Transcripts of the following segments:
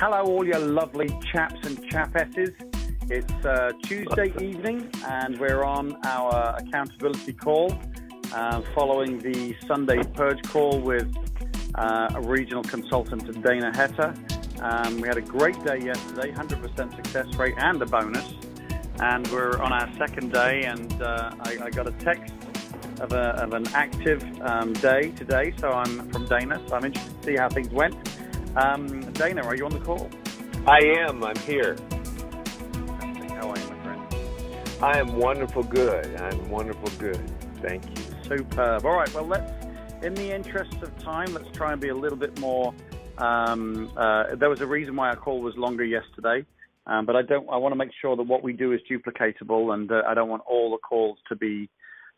Hello, all you lovely chaps and chapesses. It's Tuesday evening, and we're on our accountability call following the Sunday purge call with a regional consultant, Dana Heter. We had a great day yesterday, 100% success rate and a bonus. And we're on our second day, and I got a text of an active day today. So I'm from Dana, so I'm interested to see how things went. Dana, are you on the call? I am. I'm here. How are you, my friend? I am wonderful good. Thank you. Superb. All right, well, in the interest of time, let's try and be a little bit more. There was a reason why our call was longer yesterday, but I want to make sure that what we do is duplicatable, and I don't want all the calls to be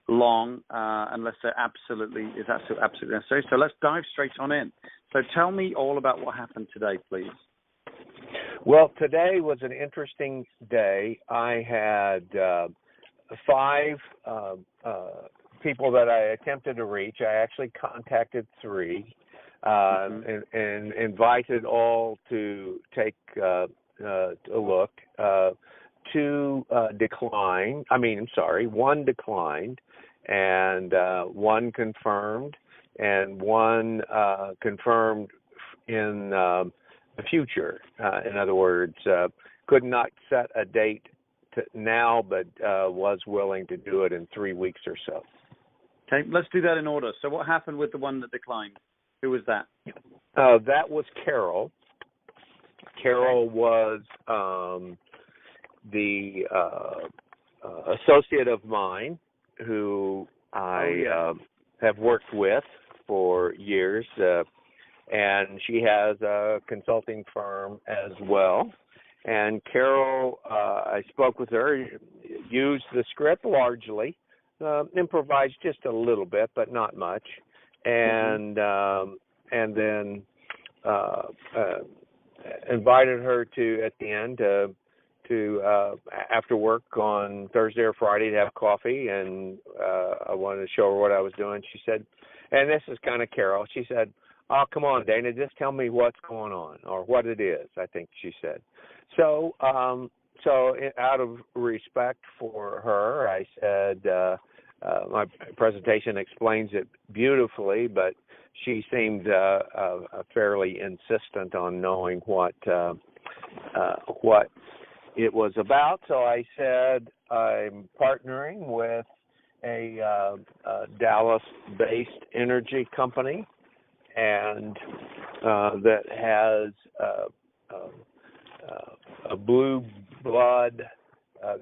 long unless they're absolutely necessary. So let's dive straight on in. So tell me all about what happened today, please. Well, today was an interesting day. I had 5 people that I attempted to reach. I actually contacted 3 and invited all to take a look. 2 declined. One declined, and 1 confirmed, and 1 confirmed in the future. In other words, could not set a date now, but was willing to do it in 3 weeks or so. Okay, let's do that in order. So what happened with the one that declined? Who was that? That was Carol. Carol was the associate of mine who I have worked with for years, and she has a consulting firm as well. And Carol, I spoke with her, used the script largely, improvised just a little bit, but not much, and then invited her to, at the end, to after work on Thursday or Friday to have coffee, and I wanted to show her what I was doing. She said, and this is kind of Carol, she said, "Oh, come on, Dana, just tell me what's going on," or what it is, I think she said. So out of respect for her, I said, my presentation explains it beautifully, but she seemed fairly insistent on knowing what it was about. So I said, I'm partnering with a Dallas-based energy company, and that has a blue blood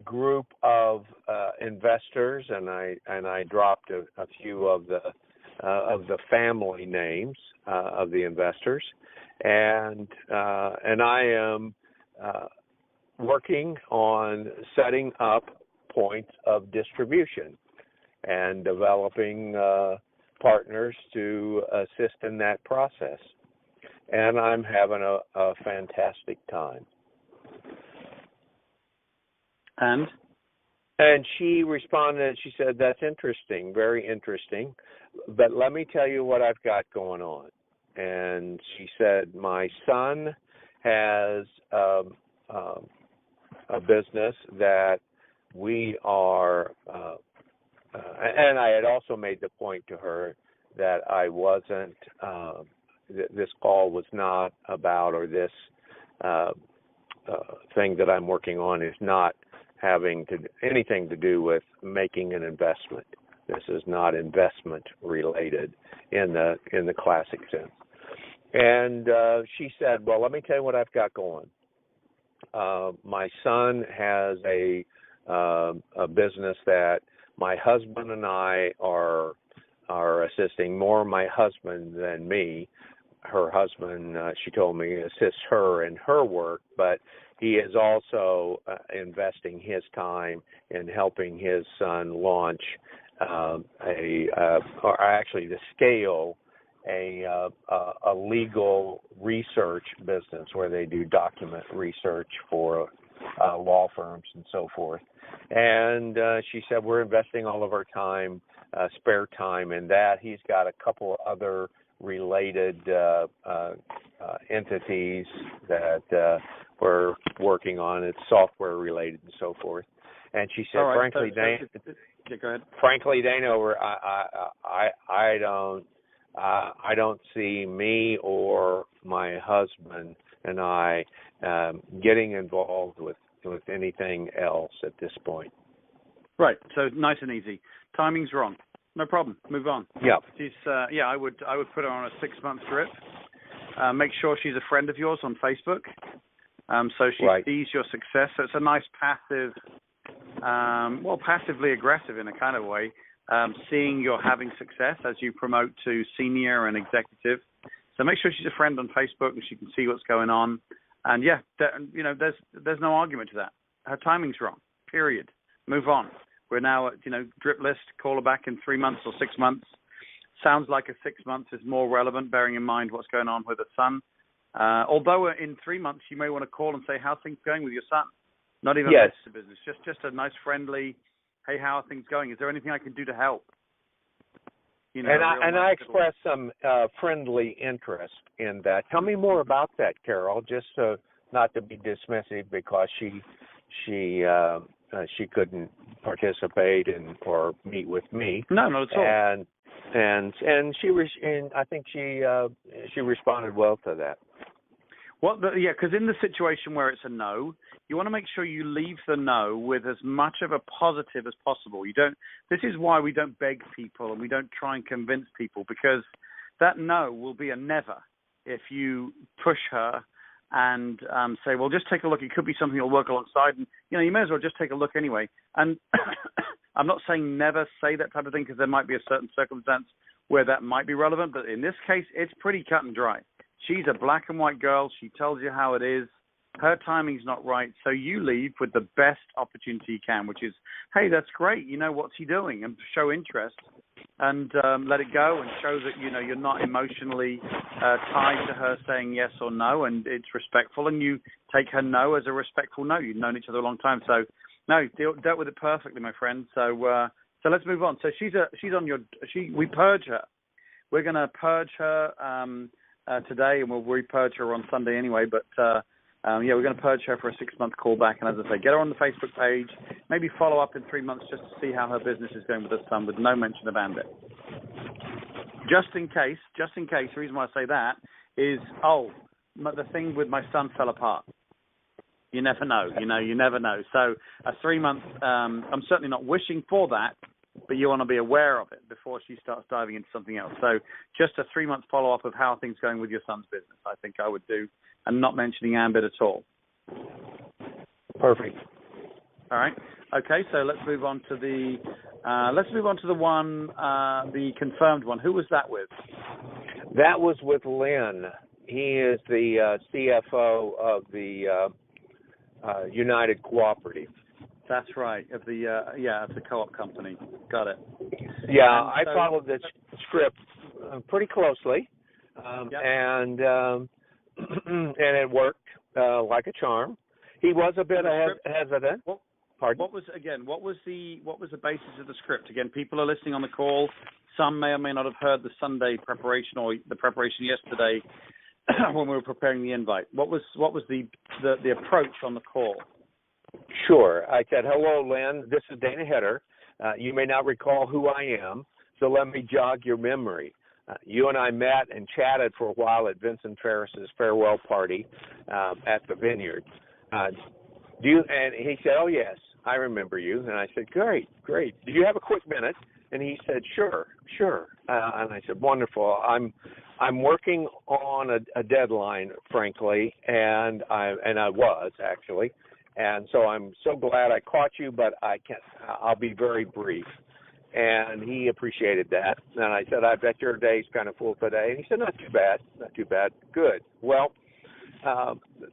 group of investors, and I dropped a few of the family names of the investors, and I am working on setting up points of distribution and developing partners to assist in that process. And I'm having a fantastic time. And she responded, she said, "That's interesting, very interesting, but let me tell you what I've got going on." And she said, "My son has a business that we are," and I had also made the point to her that I wasn't, this call was not about, or this thing that I'm working on is not having anything to do with making an investment. This is not investment related in the classic sense. And she said, "Well, let me tell you what I've got going. My son has a business that my husband and I are assisting, more my husband than me. Her husband," she told me, "assists her in her work, but he is also investing his time in helping his son launch or actually to scale a legal research business where they do document research for law firms and so forth." And she said, "We're investing all of our time, spare time in that. He's got a couple other related entities that we're working on. It's software related and so forth. And she said, All right. frankly, Dana, yeah, go ahead. Frankly, Dana, I don't see me or my husband and I getting involved with anything else at this point. Right. So nice and easy. Timing's wrong. No problem. Move on. Yeah. She's I would put her on a 6-month drip. Make sure she's a friend of yours on Facebook. So she sees your success. So it's a nice passive, passively aggressive in a kind of way, seeing you're having success as you promote to senior and executive. So make sure she's a friend on Facebook and she can see what's going on. And yeah, there's no argument to that. Her timing's wrong. Period. Move on. We're now at, drip list, call her back in 3 months or 6 months. Sounds like a 6 months is more relevant, bearing in mind what's going on with her son. Although in 3 months, you may want to call and say, how's things going with your son? Not even a business, just a nice, friendly, hey, how are things going? Is there anything I can do to help? I expressed some friendly interest in that. Tell me more about that, Carol, just so not to be dismissive because she couldn't participate or meet with me. No, not at all. And I think she responded well to that. Well, because in the situation where it's a no, you want to make sure you leave the no with as much of a positive as possible. This is why we don't beg people and we don't try and convince people, because that no will be a never if you push her and say, well, just take a look. It could be something you'll work alongside. And, you may as well just take a look anyway. And I'm not saying never say that type of thing, because there might be a certain circumstance where that might be relevant. But in this case, it's pretty cut and dry. She's a black and white girl. She tells you how it is. Her timing's not right. So you leave with the best opportunity you can, which is, hey, that's great. What's he doing? And show interest and let it go and show that, you're not emotionally tied to her saying yes or no, and it's respectful, and you take her no as a respectful no. You've known each other a long time. So, no, dealt with it perfectly, my friend. So let's move on. So we purge her. We're going to purge her today, and we'll repurge her on Sunday anyway. But we're going to purge her for a 6-month callback. And as I say, get her on the Facebook page. Maybe follow up in 3 months just to see how her business is going with her son, with no mention of Ambit. Just in case. The reason why I say that is, the thing with my son fell apart. You never know. You never know. So a 3-month. I'm certainly not wishing for that, but you want to be aware of it before she starts diving into something else. So just a 3-month follow-up of how things going with your son's business, I think I would do, and not mentioning Ambit at all. Perfect. All right. Okay, so let's move on to the one, the confirmed one. Who was that with? That was with Lynn. He is the CFO of the United Cooperative. That's right, of the co-op company. Got it. Yeah, I followed this script pretty closely, and it worked like a charm. He was a bit hesitant. Pardon? What was the basis of the script? Again, people are listening on the call. Some may or may not have heard the Sunday preparation or the preparation yesterday when we were preparing the invite. What was the approach on the call? Sure. I said, hello, Lynn. This is Dana Heter. You may not recall who I am, so let me jog your memory. You and I met and chatted for a while at Vincent Ferris's farewell party at the Vineyard. And he said, oh, yes, I remember you. And I said, great. Do you have a quick minute? And he said, sure. And I said, wonderful. I'm working on a deadline, frankly, and I was actually. And so I'm so glad I caught you, but I'll be very brief. And he appreciated that. And I said, I bet your day's kind of full today. And he said, not too bad. Good. Well,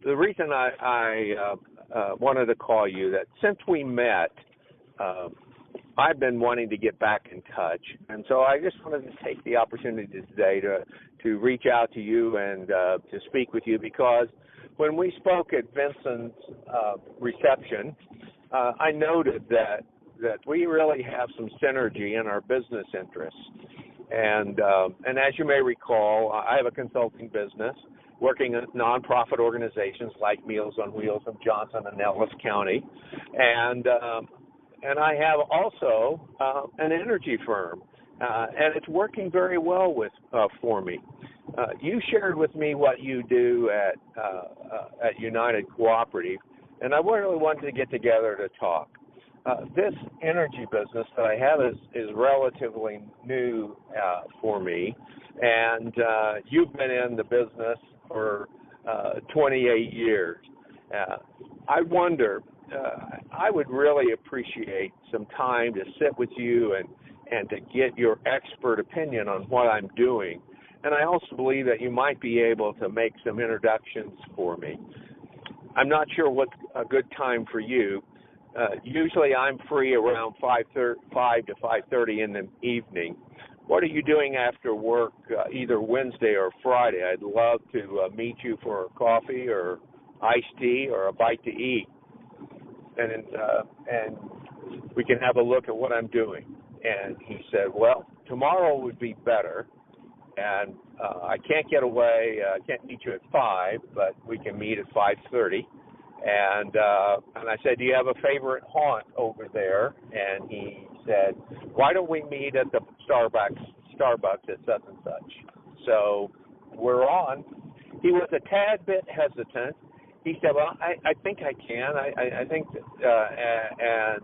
the reason I wanted to call you, that since we met, I've been wanting to get back in touch. And so I just wanted to take the opportunity today to reach out to you and to speak with you, because when we spoke at Vincent's reception, I noted that we really have some synergy in our business interests. And as you may recall, I have a consulting business working at nonprofit organizations like Meals on Wheels of Johnson and Ellis County, and I have also an energy firm, and it's working very well for me. You shared with me what you do at United Cooperative, and I really wanted to get together to talk. This energy business that I have is relatively new for me, and you've been in the business for 28 years. I wonder, I would really appreciate some time to sit with you and to get your expert opinion on what I'm doing. And I also believe that you might be able to make some introductions for me. I'm not sure what's a good time for you. Usually I'm free around 5 to 5:30 in the evening. What are you doing after work, either Wednesday or Friday? I'd love to meet you for a coffee or iced tea or a bite to eat, and we can have a look at what I'm doing. And he said, well, tomorrow would be better, and I can't get away. I can't meet you at 5, but we can meet at 5:30. And I said, do you have a favorite haunt over there? And he said, why don't we meet at the Starbucks at such and such? So we're on. He was a tad bit hesitant. He said, well, I think I can. I think that,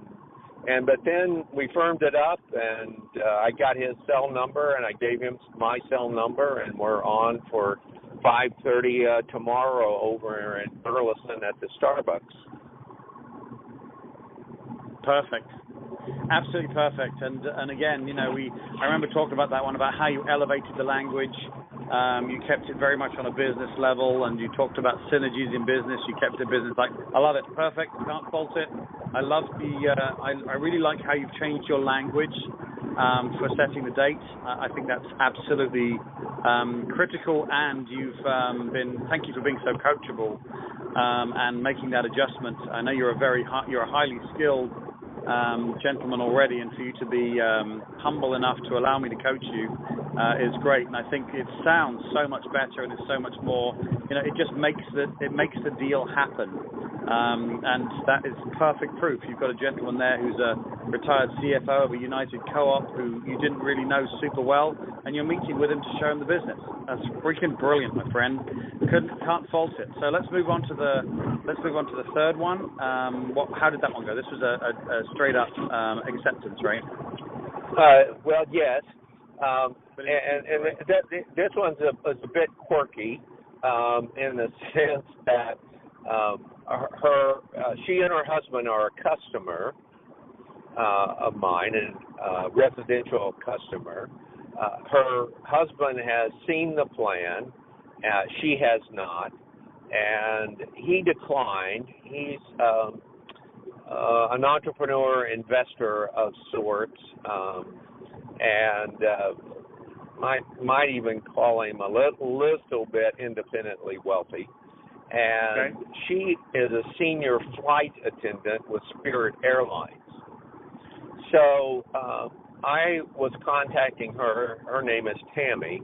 but then we firmed it up, and I got his cell number, and I gave him my cell number, and we're on for 5:30 tomorrow over in Burleson at the Starbucks. Perfect. Absolutely perfect. And again, I remember talking about that one, about how you elevated the language. You kept it very much on a business level, and you talked about synergies in business. You kept the business I love it. Perfect. Can't fault it. I love I really like how you've changed your language for setting the date. I think that's absolutely critical, and thank you for being so coachable and making that adjustment. I know you're a highly skilled gentleman already, and for you to be humble enough to allow me to coach you is great. And I think it sounds so much better, and it's so much more. It just makes the deal happen. And that is perfect proof. You've got a gentleman there who's a retired CFO of a United Co-op who you didn't really know super well, and you're meeting with him to show him the business. That's freaking brilliant, my friend. Can't fault it. So let's move on to the third one. How did that one go? This was a straight up acceptance, right? Well, yes. This one's a bit quirky in the sense that she and her husband are a customer of mine, and residential customer. Her husband has seen the plan. She has not, and he declined. He's an entrepreneur, investor of sorts, and might even call him a little bit independently wealthy. And okay. She is a senior flight attendant with Spirit Airlines. So I was contacting her. Her name is Tammy.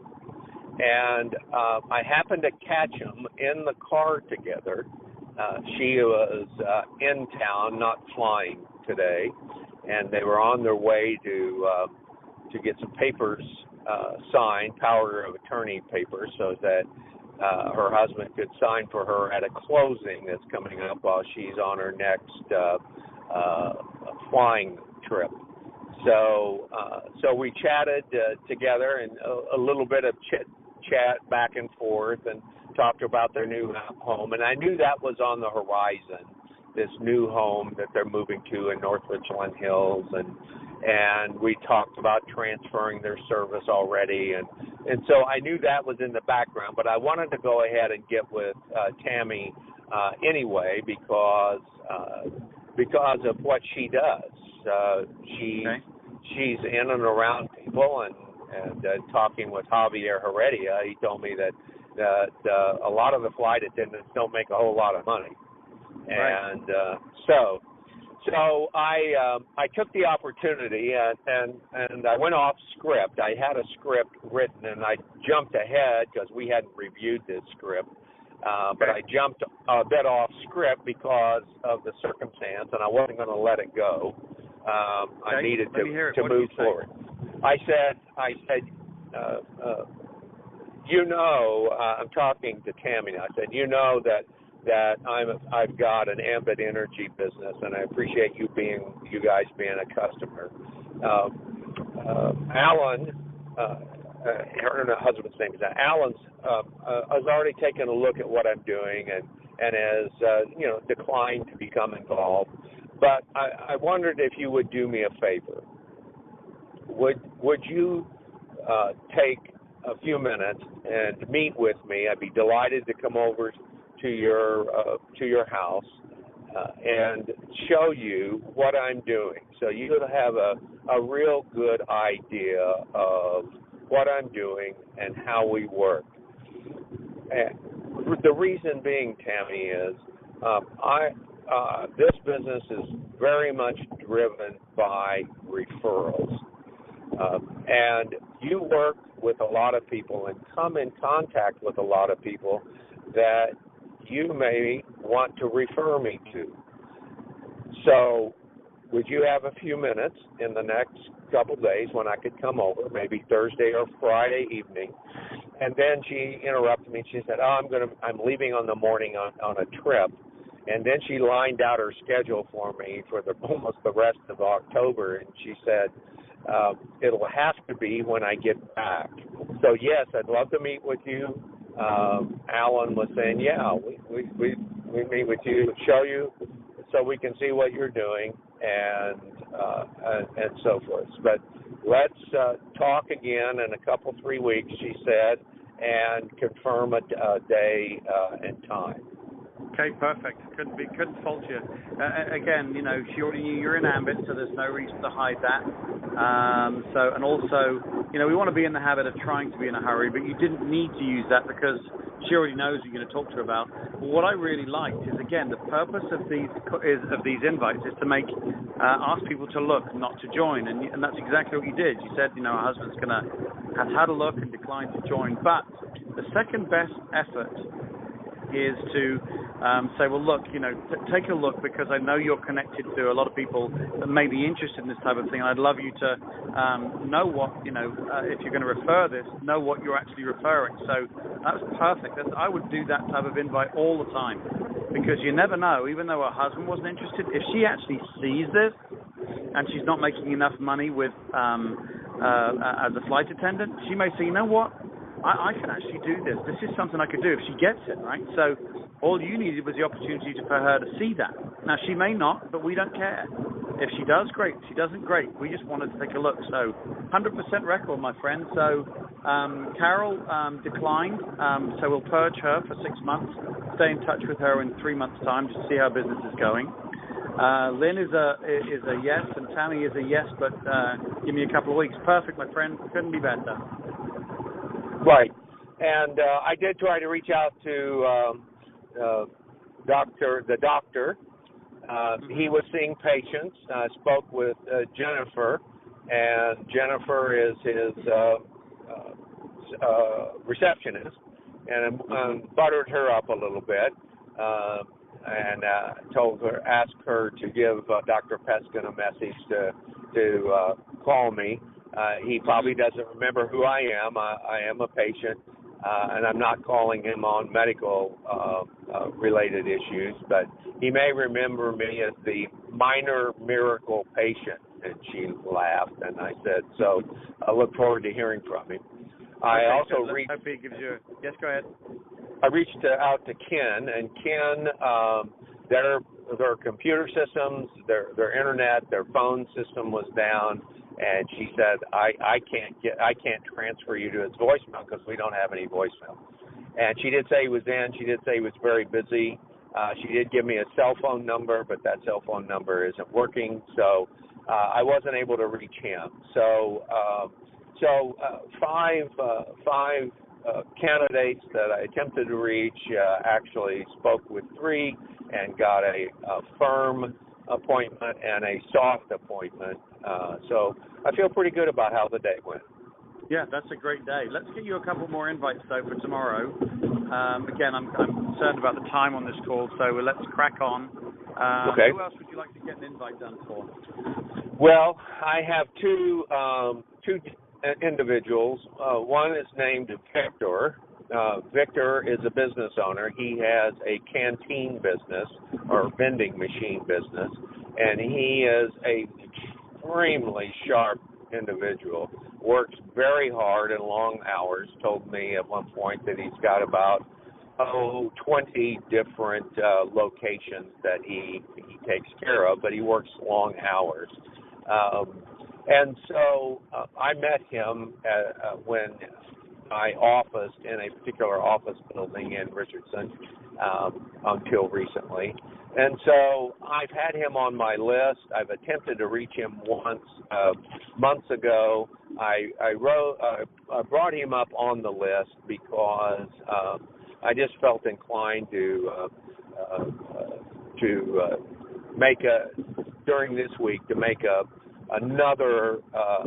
And I happened to catch them in the car together. She was in town, not flying today. And they were on their way to get some papers signed, power of attorney papers, so that her husband could sign for her at a closing that's coming up while she's on her next flying trip. So we chatted together, and a little bit of chat back and forth, and talked about their new home. And I knew that was on the horizon, this new home that they're moving to in North Richland Hills, and we talked about transferring their service already, and so I knew that was in the background, but I wanted to go ahead and get with Tammy anyway because of what she does. She's in and around people, and talking with Javier Heredia, he told me that a lot of the flight attendants don't make a whole lot of money, right. And So I took the opportunity and I went off script. I had a script written and I jumped ahead because we hadn't reviewed this script. But I jumped a bit off script because of the circumstance, and I wasn't going to let it go. I needed to move forward. I said, I'm talking to Tammy now. I said, that I've got an Ambit Energy business, and I appreciate you guys being a customer. Alan, her husband's name is Alan's, has already taken a look at what I'm doing and has declined to become involved. But I wondered if you would do me a favor. Would you take a few minutes and meet with me? I'd be delighted to come over to your house and show you what I'm doing, so you would have a real good idea of what I'm doing and how we work. And the reason being, Tammy, is this business is very much driven by referrals. And you work with a lot of people and come in contact with a lot of people that you may want to refer me to. So would you have a few minutes in the next couple days when I could come over, maybe Thursday or Friday evening? And then she interrupted me. She said, I'm leaving on the morning on a trip. And then she lined out her schedule for me for almost the rest of October. And she said, it'll have to be when I get back. So, yes, I'd love to meet with you. Alan was saying, yeah, we meet with you, show you, so we can see what you're doing and so forth. But let's talk again in a 3 weeks, she said, and confirm a day and time. Okay, perfect. Couldn't fault you. Again, she already knew you're in Ambit, so there's no reason to hide that. And also, we want to be in the habit of trying to be in a hurry, but you didn't need to use that because she already knows what you're going to talk to her about. But what I really liked is, again, the purpose of these invites is to ask people to look, not to join, and that's exactly what you did. You said, our husband's has had a look and declined to join, but the second best effort is to say, well, look, take a look, because I know you're connected to a lot of people that may be interested in this type of thing, and I'd love you to know what, if you're going to refer this, know what you're actually referring. So that was perfect. I would do that type of invite all the time, because you never know, even though her husband wasn't interested, if she actually sees this and she's not making enough money with as a flight attendant, she may say, you know what, I can actually do this. This is something I could do if she gets it, right? So all you needed was the opportunity for her to see that. Now, she may not, but we don't care. If she does, great. If she doesn't, great. We just wanted to take a look. So 100% record, my friend. So Carol declined, so we'll purge her for 6 months, stay in touch with her in 3 months' time to see how business is going. Lynn is a yes, and Tammy is a yes, but give me a couple of weeks. Perfect, my friend. Couldn't be better. Right. And I did try to reach out to the doctor. He was seeing patients. I spoke with Jennifer, and Jennifer is his receptionist, and buttered her up a little bit, and asked her to give Dr. Peskin a message to call me. He probably doesn't remember who I am. I am a patient, and I'm not calling him on medical related issues, but he may remember me as the minor miracle patient. And she laughed, and I said, so I look forward to hearing from him. I also reached. Hope he gives you. Yes, go ahead. I reached out to Ken, and Ken, their computer systems, their internet, their phone system was down. And she said, I can't transfer you to his voicemail because we don't have any voicemail. And she did say he was in. She did say he was very busy. She did give me a cell phone number, but that cell phone number isn't working. So I wasn't able to reach him. So five candidates that I attempted to reach, actually spoke with 3 and got a firm appointment and a soft appointment. So I feel pretty good about how the day went. Yeah, that's a great day. Let's get you a couple more invites, though, for tomorrow. Again, I'm concerned about the time on this call, so let's crack on. Okay. Who else would you like to get an invite done for? Well, I have two individuals. One is named Victor. Victor is a business owner. He has a canteen business or vending machine business, and he is a extremely sharp individual. Works very hard and long hours. Told me at one point that he's got about 20 different locations that he takes care of, but he works long hours. And so I met him when I officed in a particular office building in Richardson until recently. And so I've had him on my list. I've attempted to reach him once months ago. I brought him up on the list because I just felt inclined to make during this week to make another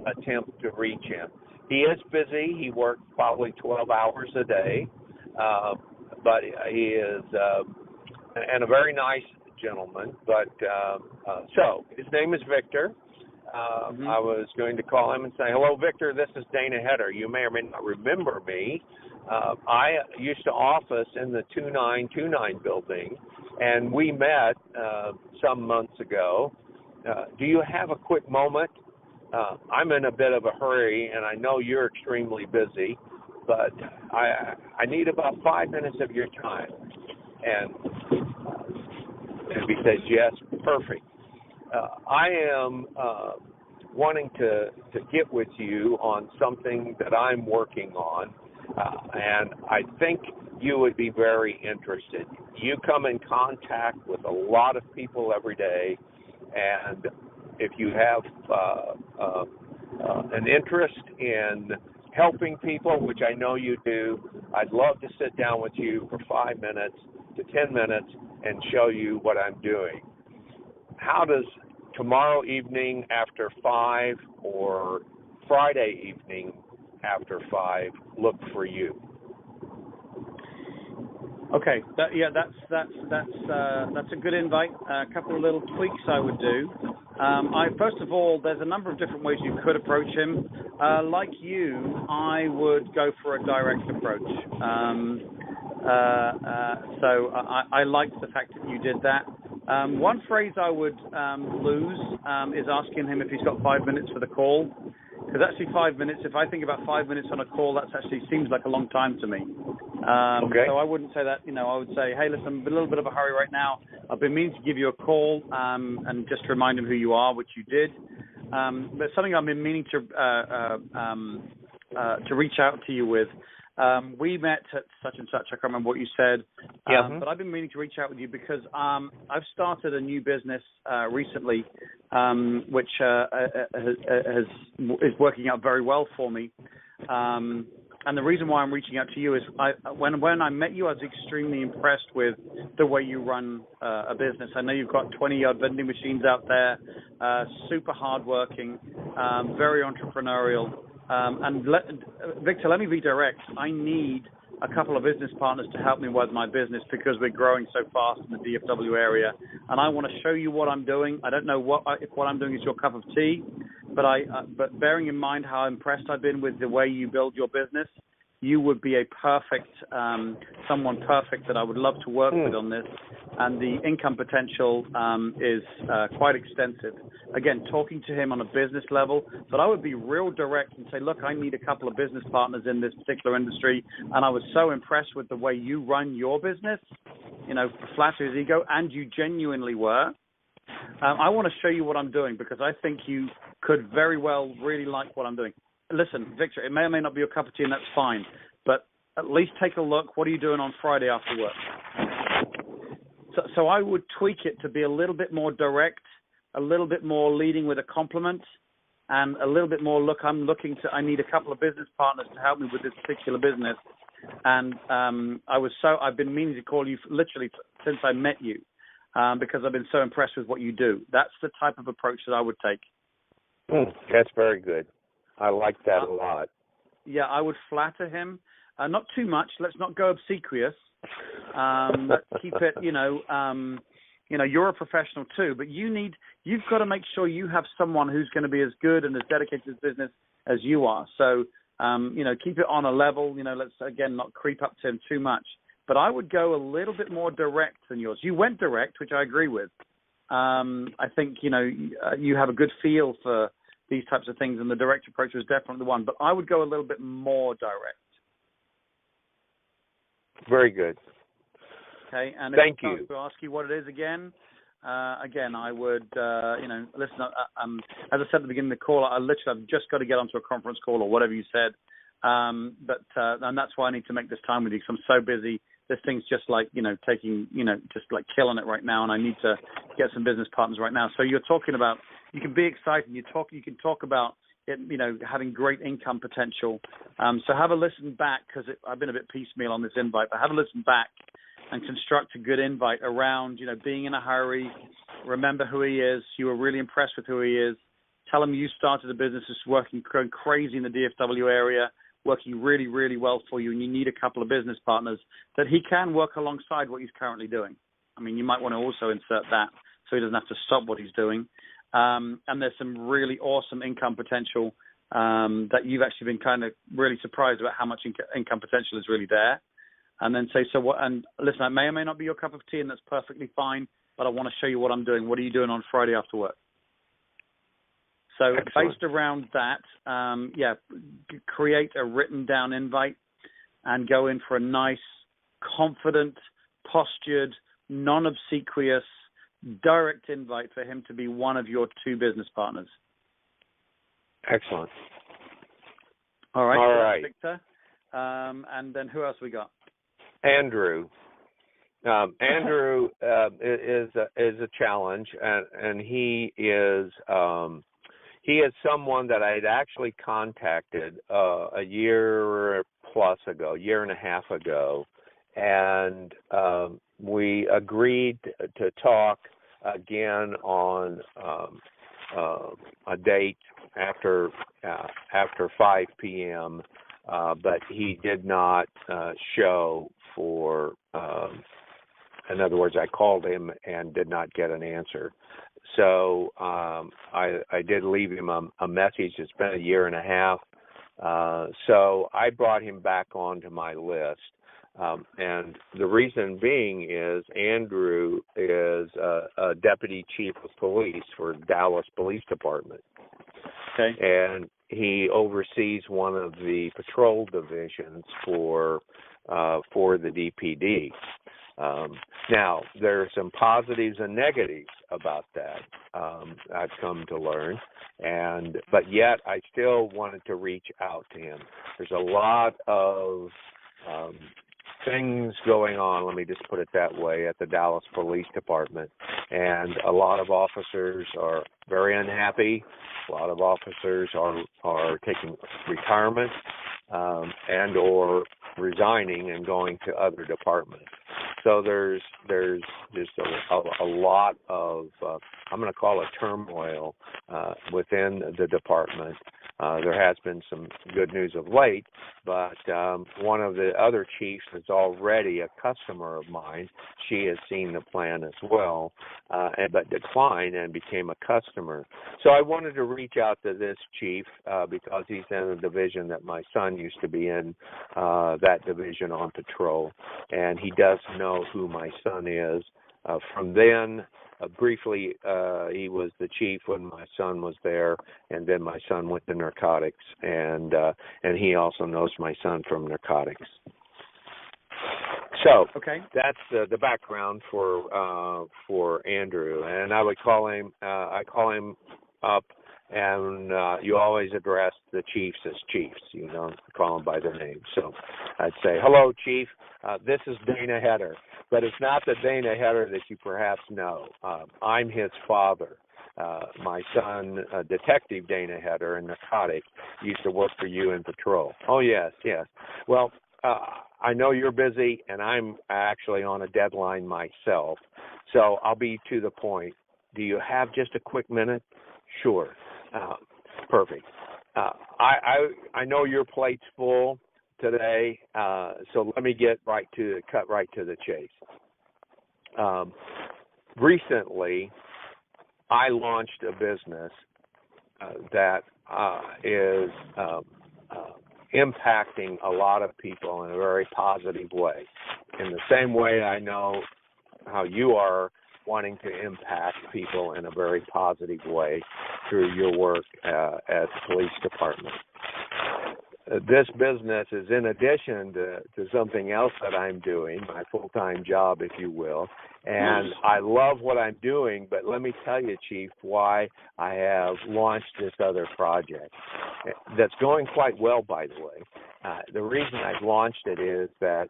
attempt to reach him. He is busy. He works probably 12 hours a day, but he is and a very nice gentleman. But so his name is Victor. I was going to call him and say, "Hello, Victor. This is Dana Heter. You may or may not remember me. I used to office in the 2929 building, and we met some months ago. Do you have a quick moment? I'm in a bit of a hurry, and I know you're extremely busy, but I need about 5 minutes of your time." And he says, "Yes, perfect. I am wanting to get with you on something that I'm working on, and I think you would be very interested. You come in contact with a lot of people every day, and if you have an interest in helping people, which I know you do, I'd love to sit down with you for 5 minutes to 10 minutes and show you what I'm doing. How does tomorrow evening after 5 or Friday evening after 5 look for you?" Okay, that's a good invite. A couple of little tweaks I would do. First of all, there's a number of different ways you could approach him. Like you, I would go for a direct approach. So I liked the fact that you did that. One phrase I would lose is asking him if he's got 5 minutes for the call. Because actually 5 minutes, if I think about 5 minutes on a call, that actually seems like a long time to me. Okay. So I wouldn't say that, I would say, "Hey, listen, I'm in a little bit of a hurry right now. I've been meaning to give you a call and just remind him who you are," which you did. But something I've been meaning to reach out to you with. We met at such and such. I can't remember what you said. But I've been meaning to reach out with you because I've started a new business recently, which is working out very well for me. And the reason why I'm reaching out to you is when I met you, I was extremely impressed with the way you run a business. I know you've got 20-odd vending machines out there, super hardworking, very entrepreneurial. Victor, let me be direct. I need a couple of business partners to help me with my business because we're growing so fast in the DFW area, and I want to show you what I'm doing. I don't know if what I'm doing is your cup of tea, but bearing in mind how impressed I've been with the way you build your business, you would be a perfect someone perfect that I would love to work with on this. And the income potential is quite extensive. Again, talking to him on a business level, but I would be real direct and say, "Look, I need a couple of business partners in this particular industry." And I was so impressed with the way you run your business, flatter his ego, and you genuinely were. I want to show you what I'm doing because I think you could very well really like what I'm doing. Listen, Victor, it may or may not be your cup of tea, and that's fine. But at least take a look. What are you doing on Friday after work? So I would tweak it to be a little bit more direct, a little bit more leading with a compliment, and a little bit more, "Look, I need a couple of business partners to help me with this particular business." And I've been meaning to call you literally since I met you. because I've been so impressed with what you do. That's the type of approach that I would take. That's very good. I like that a lot. Yeah, I would flatter him. Not too much. Let's not go obsequious. Let's keep it, you're a professional too, but you've got to make sure you have someone who's going to be as good and as dedicated to this business as you are. So, keep it on a level, let's, again, not creep up to him too much. But I would go a little bit more direct than yours. You went direct, which I agree with. I think, you have a good feel for these types of things, and the direct approach was definitely the one. But I would go a little bit more direct. Very good. Okay, and thank if you. To ask you what it is again, I would, listen. As I said at the beginning of the call, I've just got to get onto a conference call or whatever you said. And that's why I need to make this time with you, because I'm so busy. This thing's just like, taking, just like killing it right now, and I need to get some business partners right now. So you're talking about, you can be excited. You can talk about it, having great income potential. So have a listen back, because I've been a bit piecemeal on this invite, but have a listen back and construct a good invite around, being in a hurry. Remember who he is. You were really impressed with who he is. Tell him you started a business that's going crazy in the DFW area, working really, really well for you, and you need a couple of business partners that he can work alongside what he's currently doing. I mean, you might want to also insert that so he doesn't have to stop what he's doing. And there's some really awesome income potential that you've actually been kind of really surprised about how much income potential is really there. And then say, so what? And listen, it may or may not be your cup of tea, and that's perfectly fine, but I want to show you what I'm doing. What are you doing on Friday after work? So Excellent. Based around that, create a written down invite and go in for a nice, confident, postured, non-obsequious, direct invite for him to be one of your two business partners. Excellent. All right. All right. Victor. And then who else we got? Andrew. Andrew is a challenge, and he is someone that I had actually contacted a year and a half ago, and we agreed to talk again on a date after 5 p.m., but he did not show for. In other words, I called him and did not get an answer. So I did leave him a message. It's been a year and a half. So I brought him back onto my list. And the reason being is Andrew is a deputy chief of police for Dallas Police Department. Okay. And he oversees one of the patrol divisions for the DPD. Now, there are some positives and negatives about that, I've come to learn, but yet I still wanted to reach out to him. There's a lot of things going on, let me just put it that way, at the Dallas Police Department, and a lot of officers are very unhappy. A lot of officers are taking retirement and or resigning and going to other departments. So there's just a lot of I'm going to call it turmoil within the department. There has been some good news of late, but one of the other chiefs is already a customer of mine. She has seen the plan as well, but declined and became a customer. So I wanted to reach out to this chief because he's in a division that my son used to be in, that division on patrol, and he does know who my son is. From then, briefly, he was the chief when my son was there, and then my son went to narcotics, and he also knows my son from narcotics. So okay. That's the background for Andrew, and I would call him. I call him up, and you always address the chiefs as chiefs. You don't call them by their name. So I'd say, "Hello, Chief. This is Dana Heter." But it's not the Dana Heter that you perhaps know. I'm his father. My son, Detective Dana Heter in narcotics, used to work for you in patrol. Oh, yes. Well, I know you're busy, and I'm actually on a deadline myself, so I'll be to the point. Do you have just a quick minute? Sure. Perfect. I know your plate's full today, so let me cut right to the chase. Recently, I launched a business that is impacting a lot of people in a very positive way. In the same way I know how you are wanting to impact people in a very positive way through your work at the police department. This business is in addition to something else that I'm doing, my full-time job, if you will. And I love what I'm doing, but let me tell you, Chief, why I have launched this other project. That's going quite well, by the way. The reason I've launched it is that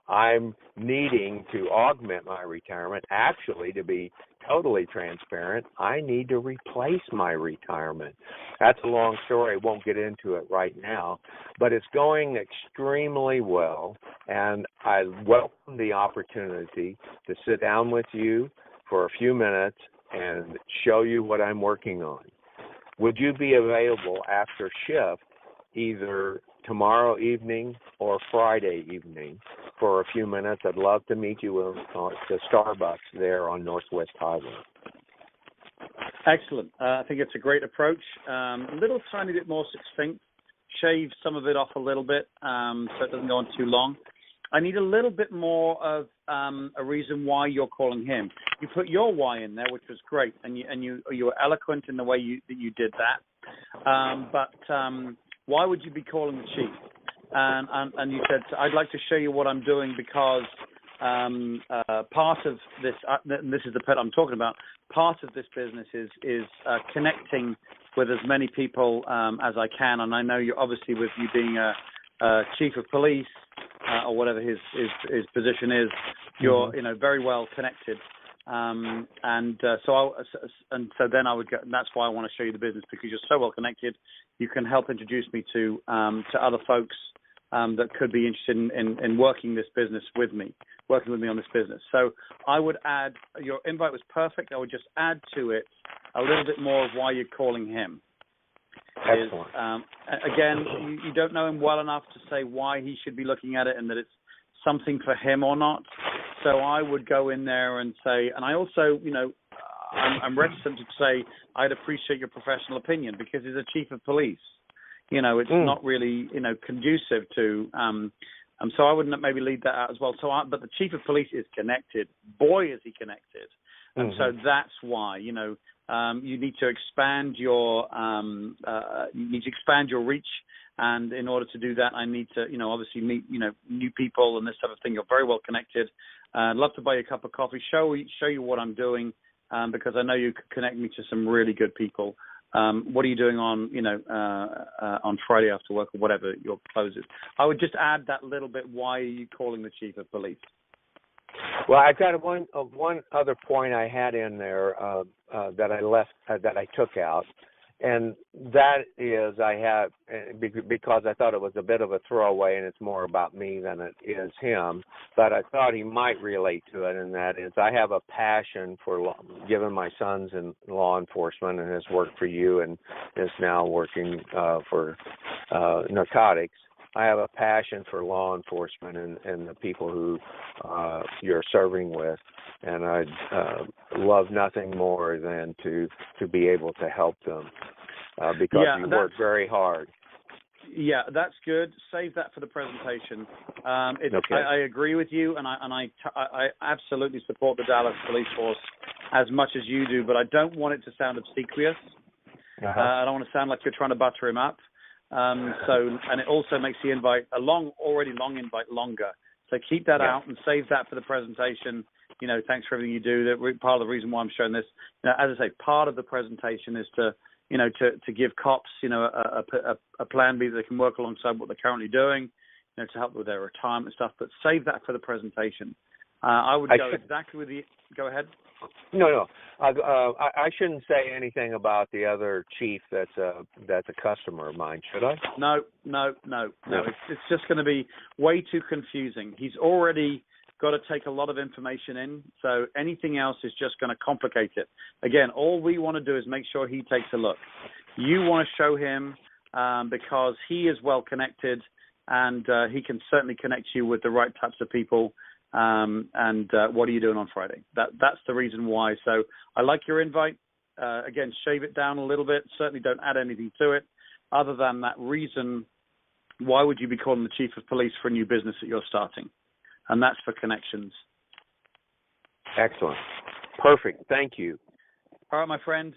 I'm needing to augment my retirement. Actually, to be totally transparent, I need to replace my retirement. That's a long story. I won't get into it right now, but it's going extremely well, and I welcome the opportunity to sit down with you for a few minutes and show you what I'm working on. Would you be available after shift either tomorrow evening or Friday evening for a few minutes? I'd love to meet you at the Starbucks there on Northwest Highway. Excellent. I think it's a great approach. A little tiny bit more succinct. Shave some of it off a little bit so it doesn't go on too long. I need a little bit more of a reason why you're calling him. You put your why in there, which was great, and you were eloquent in the way that you did that. But why would you be calling the chief? And you said, I'd like to show you what I'm doing because part of this, and this is the pet I'm talking about, part of this business is connecting with as many people as I can. And I know you're obviously, with you being a chief of police or whatever his position is, you're very well connected. So then I would go, and that's why I want to show you the business, because you're so well connected. You can help introduce me to other folks that could be interested in working this business with me, working with me on this business. So I would add, your invite was perfect. I would just add to it a little bit more of why you're calling him. Excellent. Again, you don't know him well enough to say why he should be looking at it and that it's something for him or not. So I would go in there and say, and I also, I'm reticent to say I'd appreciate your professional opinion, because he's a chief of police. It's not really, conducive to. So I wouldn't maybe lead that out as well. But the chief of police is connected. Boy, is he connected. And so that's why, you need to expand your reach. And in order to do that, I need to, obviously meet, new people and this type of thing. You're very well connected. I'd love to buy you a cup of coffee, show you what I'm doing, because I know you could connect me to some really good people. What are you doing on Friday after work or whatever your close is? I would just add that little bit. Why are you calling the chief of police? Well, I've got one other point I had in there that I took out, and that is because I thought it was a bit of a throwaway, and it's more about me than it is him. But I thought he might relate to it, and that is I have a passion for given my son's in law enforcement and has worked for you and is now working for narcotics. I have a passion for law enforcement and the people who you're serving with, and I'd love nothing more than to be able to help them because you work very hard. Yeah, that's good. Save that for the presentation. Okay. I agree with you, and I absolutely support the Dallas Police Force as much as you do, but I don't want it to sound obsequious. I don't want to sound like you're trying to butter him up. And it also makes the invite, already long invite, longer. So keep that out and save that for the presentation. Thanks for everything you do. Part of the reason why I'm showing this, as I say, part of the presentation is to give cops, a plan B that they can work alongside what they're currently doing, to help with their retirement stuff. But save that for the presentation. I would go exactly with the. Go ahead. No. I shouldn't say anything about the other chief that's a customer of mine, should I? No. It's just going to be way too confusing. He's already got to take a lot of information in, so anything else is just going to complicate it. Again, all we want to do is make sure he takes a look. You want to show him because he is well connected, and he can certainly connect you with the right types of people. What are you doing on Friday? That's the reason why. So I like your invite. Again, shave it down a little bit. Certainly don't add anything to it other than that reason. Why would you be calling the chief of police for a new business that you're starting? And that's for connections. Excellent. Perfect. Thank you. All right, my friend.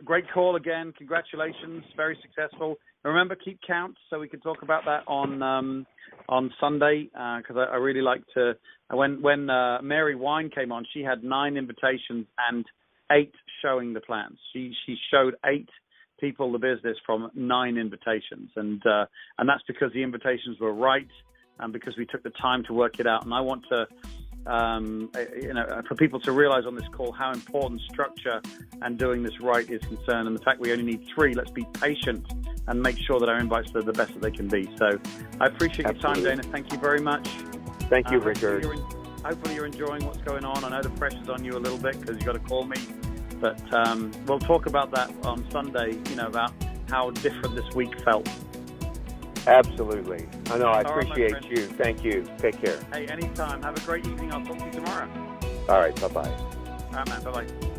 Great call again. Congratulations. Very successful. Remember, keep count so we can talk about that on Sunday because I really like to. When Mary Wine came on, she had 9 invitations and 8 showing the plans. She showed 8 people the business from 9 invitations, and that's because the invitations were right and because we took the time to work it out. And I want to. For people to realize on this call how important structure and doing this right is concerned, and the fact we only need 3. Let's be patient and make sure that our invites are the best that they can be. So I appreciate your time, Dana. Thank you very much. Thank you, Richard. Hopefully you're enjoying what's going on. I know the pressure's on you a little bit because you've got to call me, but we'll talk about that on Sunday, about how different this week felt. Absolutely. I know. I appreciate you. Thank you. Take care. Hey, anytime. Have a great evening. I'll talk to you tomorrow. All right. Bye-bye. All right, man. Bye-bye.